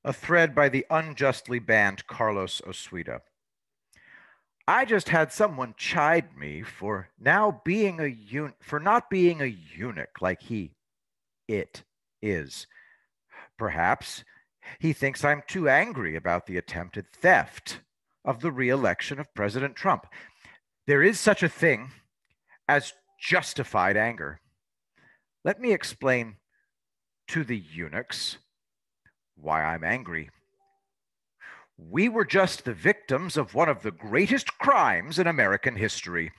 A thread by the unjustly banned Carlos Osuita. I just had someone chide me for now being for not being a eunuch like it is. Perhaps he thinks I'm too angry about the attempted theft of the re-election of President Trump. There is such a thing as justified anger. Let me explain to the eunuchs why I'm angry. We were just the victims of one of the greatest crimes in American history.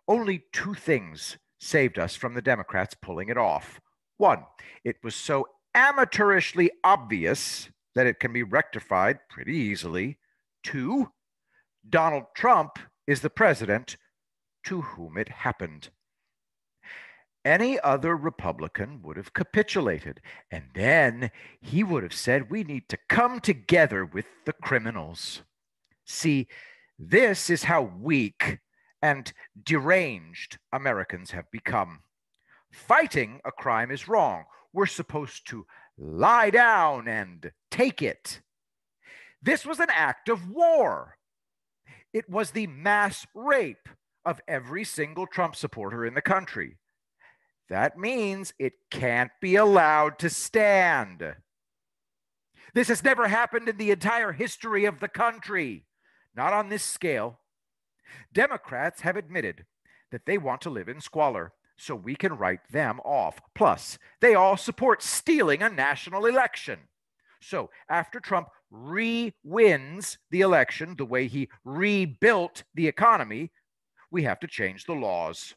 Only two things saved us from the Democrats pulling it off. One, it was so amateurishly obvious that it can be rectified pretty easily. Two, Donald Trump is the president to whom it happened. Any other Republican would have capitulated, and then he would have said, we need to come together with the criminals. See, this is how weak and deranged Americans have become. Fighting a crime is wrong. We're supposed to lie down and take it. This was an act of war. It was the mass rape of every single Trump supporter in the country. That means it can't be allowed to stand. This has never happened in the entire history of the country, not on this scale. Democrats have admitted that they want to live in squalor, so we can write them off. Plus, they all support stealing a national election. So after Trump re-wins the election the way he rebuilt the economy, we have to change the laws.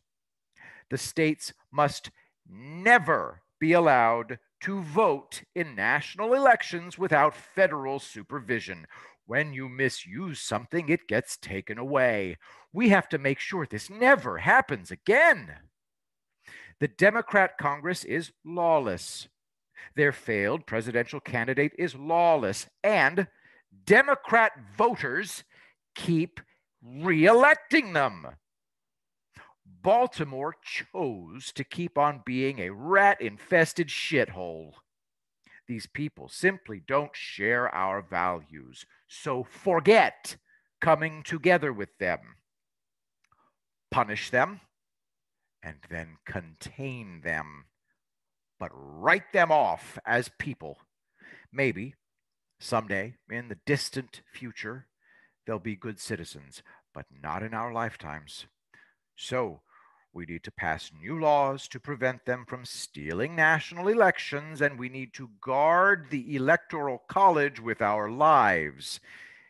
The states must never be allowed to vote in national elections without federal supervision. When you misuse something, it gets taken away. We have to make sure this never happens again. The Democrat Congress is lawless. Their failed presidential candidate is lawless, and Democrat voters keep re-electing them. Baltimore chose to keep on being a rat-infested shithole. These people simply don't share our values, so forget coming together with them. Punish them, and then contain them. But write them off as people. Maybe someday in the distant future, they'll be good citizens, but not in our lifetimes. So we need to pass new laws to prevent them from stealing national elections, and we need to guard the Electoral College with our lives.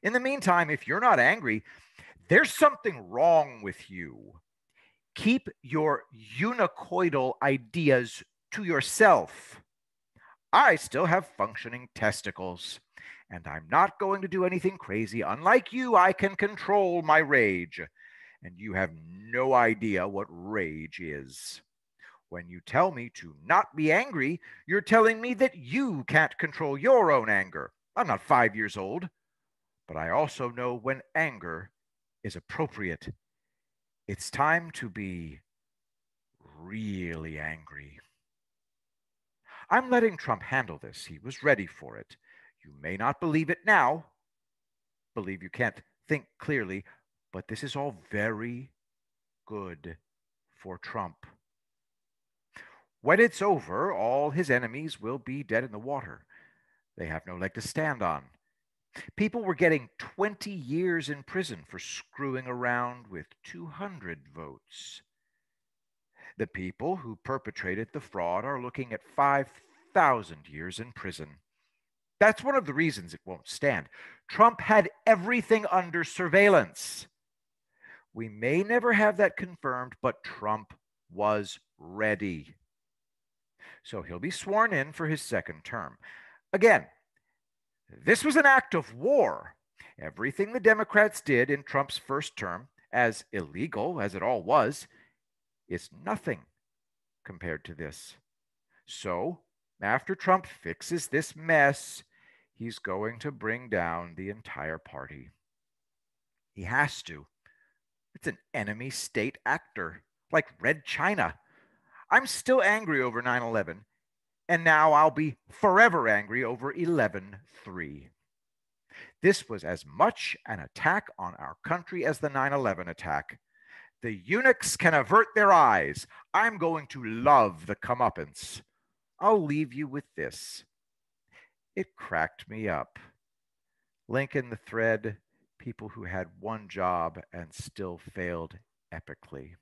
In the meantime, if you're not angry, there's something wrong with you. Keep your unicoidal ideas to yourself. I still have functioning testicles, and I'm not going to do anything crazy. Unlike you, I can control my rage. And you have no idea what rage is. When you tell me to not be angry, you're telling me that you can't control your own anger. I'm not 5 years old, but I also know when anger is appropriate. It's time to be really angry. I'm letting Trump handle this. He was ready for it. You may not believe it now, believe you can't think clearly, but this is all very good for Trump. When it's over, all his enemies will be dead in the water. They have no leg to stand on. People were getting 20 years in prison for screwing around with 200 votes. The people who perpetrated the fraud are looking at 5,000 years in prison. That's one of the reasons it won't stand. Trump had everything under surveillance. We may never have that confirmed, but Trump was ready. So he'll be sworn in for his second term. Again, this was an act of war. Everything the Democrats did in Trump's first term, as illegal as it all was, is nothing compared to this. So, after Trump fixes this mess, he's going to bring down the entire party. He has to. It's an enemy state actor, like Red China. I'm still angry over 9/11, And now I'll be forever angry over 11-3. This was as much an attack on our country as the 9/11 attack. The eunuchs can avert their eyes. I'm going to love the comeuppance. I'll leave you with this. It cracked me up. Link in the thread, people who had one job and still failed epically.